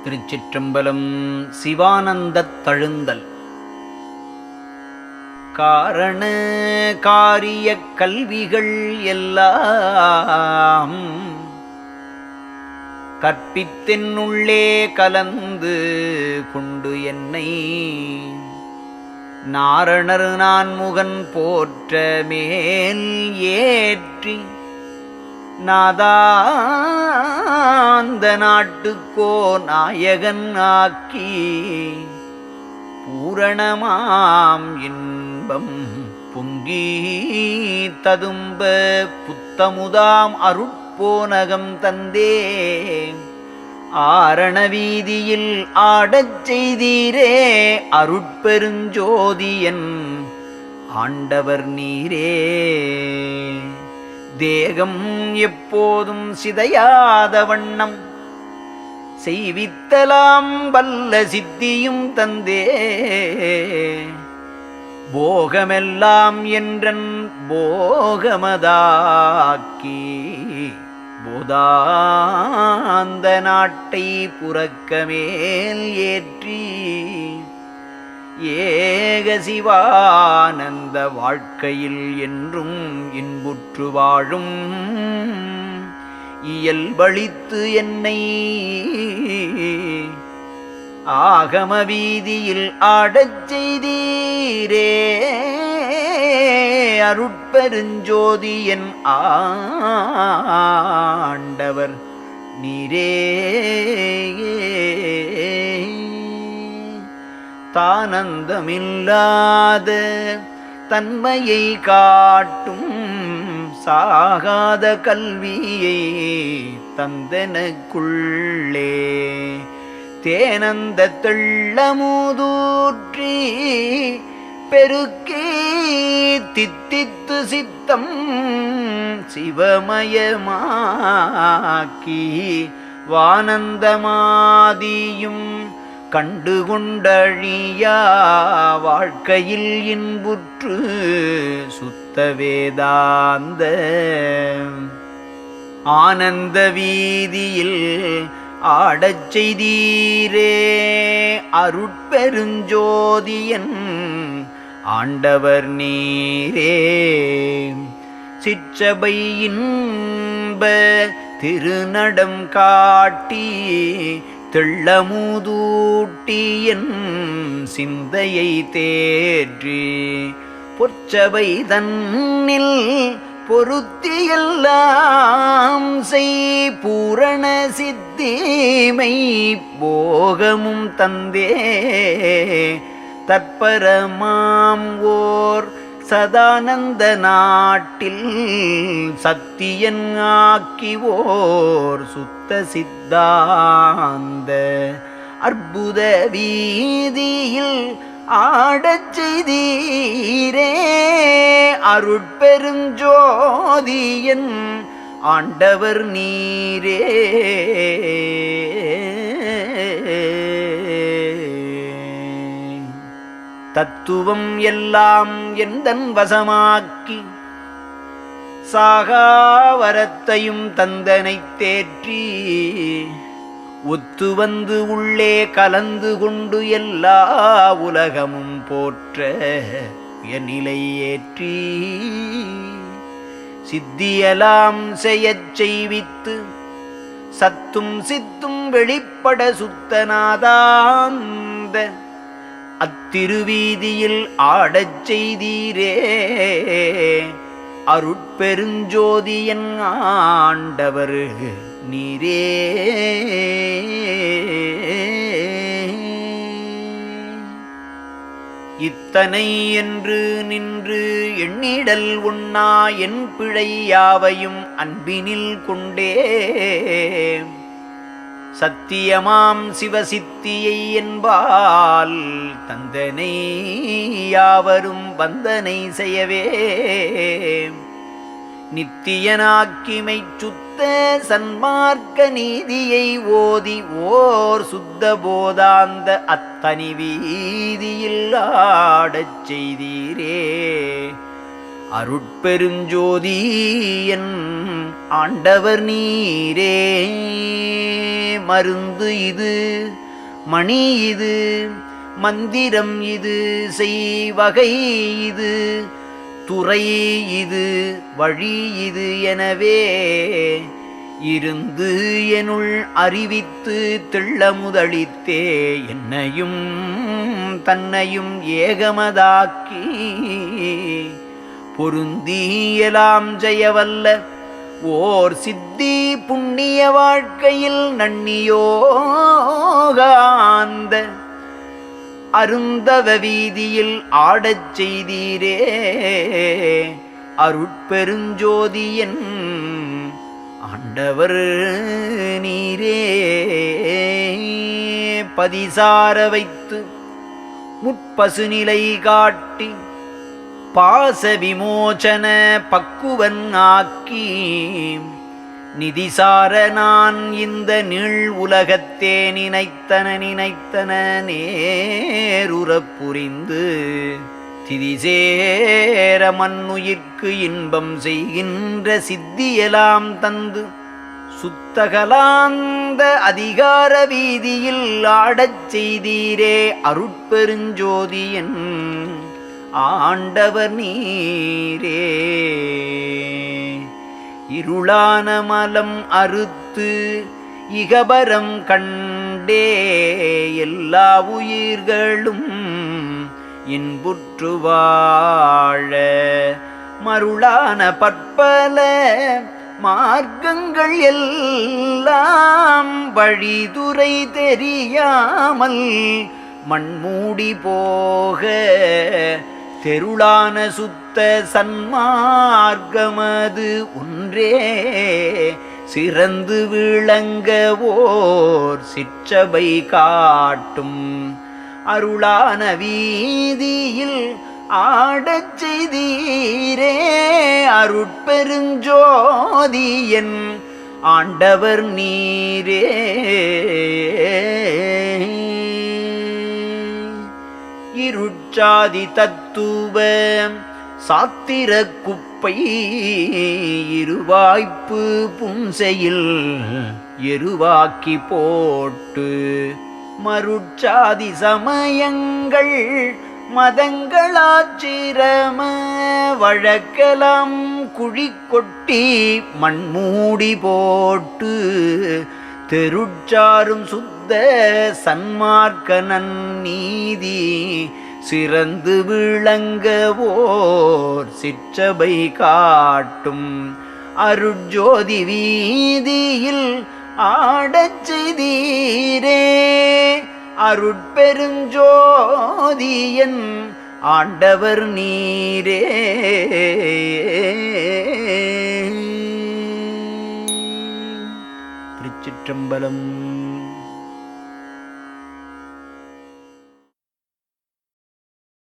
திருச்சிற்றம்பலம். சிவானந்தத் தழுந்தல். காரண காரியக் கல்விகள் எல்லாம் கற்பித்தென்னுள்ளே கலந்து கொண்டு என்னை நாரணர் நான்முகன் போற்ற மேல் ஏற்றி நாதாந்த நாட்டுக்கோ நாயகன் ஆக்கி பூரணமாம் இன்பம் பொங்கி ததும்ப புத்தமுதாம் அருட்போனகம் தந்தே ஆரண வீதியில் ஆடச் செய்தீரே அருட்பெருஞ்சோதியன் ஆண்டவர் நீரே. தேகம் எப்போதும் சிதையாத வண்ணம் செய்வித்தலாம் வல்ல சித்தியும் தந்தே போகமெல்லாம் என்றன் போகமதாக்கி போதாந்த நாட்டை புறக்கமேல் ஏற்றி ஏக சிவானந்த வாழ்க்கையில் என்றும் இன்புற்று வாழும் இயல்பளித்து என்னை ஆகம வீதியில் ஆடச் செய்தீரே அருட்பெருஞ்சோதியன் ஆண்டவர் நீரே. தானந்தமில்லாத தன்மையை காட்டும் சாகாத கல்வியை தந்தனக்குள்ளே தேனந்த தெள்ளமுதூற்றி பெருக்கி தித்தித்து சித்தம் சிவமயமாக்கி வானந்தமாதியும் கண்டுகொண்டழியா வாழ்க்கையில் இன்புற்று சுத்த வேதாந்த ஆனந்த வீதியில் ஆடச் செய்தீரே அருட்பெருஞ்சோதியன் ஆண்டவர் நீரே. சிற்றபை இன்ப திருநடம் காட்டி தெள்ளமுதூட்டியன் சிந்தையை தேற்றி பொற்சபை தன்னில் பொருத்தியெல்லாம் செய் பூரண சித்திமை போகமும் தந்தே தற்பரமாம் ஓர் சதானந்த நாட்டில் சத்தியன் ஆக்கிவோர் சுத்த சித்தாந்த அற்புத வீதியில் ஆடச் செய்தீரே அருட்பெருஞ்சோதியன் ஆண்டவர் நீரே. தத்துவம் எல்லாம் எந்தன் வசமாக்கி சாகாவரத்தையும் தந்தனைத் தேற்றி ஒத்து வந்து உள்ளே கலந்து கொண்டு எல்லா உலகமும் போற்ற என் நிலை ஏற்றி சித்தியலாம் செய்யச் செய்வித்து சத்தும் சித்தும் வெளிப்பட சுத்தநாதாந்த அத்திருவீதியில் ஆடச் செய்தீரே அருட்பெருஞ்சோதியன் ஆண்டவர் நீரே. இத்தனை என்று நின்று எண்ணிடல் உண்ணா என் பிழை யாவையும் அன்பினில் கொண்டே சத்தியமாம் சிவசித்தியை என்பால் தந்தனை யாவரும் வந்தனை செய்யவே நித்தியனாக்கிமை சுத்த சன்மார்க்க நீதியை ஓதி ஓர் சுத்த போதாந்த அத்தனி வீதியில் ஆடச் செய்தீரே அருட்பெருஞ்சோதி என் ஆண்டவர் நீரே. மருந்து இது, மணி இது, மந்திரம் இது, செய்வகை இது, துறை இது, வழி இது எனவே இருந்து எனுள் அறிவித்து தெள்ளமுதளித்தே என்னையும் தன்னையும் ஏகமதாக்கி பொருந்தியலாம் ஜெயவல்ல ஓர் சித்தி புண்ணிய வாழ்க்கையில் நன்னியோகாந்த அருந்தவ வீதியில் ஆடச் செய்தீரே. அருட்பெருஞ்சோதியன் ஆண்டவர் நீரே. பதிசார வைத்து முற்பசு நிலை காட்டி பாச விமோசன பக்குவன் ஆக்கி நிதிசார நான் இந்த நீள் உலகத்தே நினைத்தன நேருறப் புரிந்து திதிசேர மண்ணுயிர்க்கு இன்பம் செய்கின்ற சித்தியெல்லாம் தந்து சுத்தகலாந்த அதிகார வீதியில் ஆடச் செய்தீரே. அருட்பெருஞ்சோதியன் ஆண்டவர் நீரே. இருளான மலம் அறுத்து இகபரம் கண்டே எல்லா உயிர்களும் இன்புற்று வாழ மருளான பற்பல மார்க்கங்கள் எல்லாம் வழிதுறை தெரியாமல் மண்மூடி போக தெருளான சுத்த சன்மார்க்கமது ஒன்றே சிறந்து விளங்கவோர் சிற்றபை காட்டும் அருளான வீதியில் ஆடச் செய்தீரே. அருட்பெருஞ்சோதியன் ஆண்டவர் நீரே. இருட்சாதி தத்துவ சாத்திர குப்பை இருவாய்ப்பு புன்செயில் எருவாக்கி போட்டு மருட்சாதி சமயங்கள் மதங்களாச்சிரம வழக்கலாம் குழி கொட்டி மண்மூடி போட்டு தெருட்சாரும் சுத்த சன்மார்க்க நன்னீதி சிறந்து விளங்கவோர் சிற்றபை காட்டும் அருட்ஜோதி வீதியில் ஆடச் செய்தீரே. அருட்பெருஞ்சோதியன் ஆண்டவர் நீரே. திருச்சிற்றம்பலம்.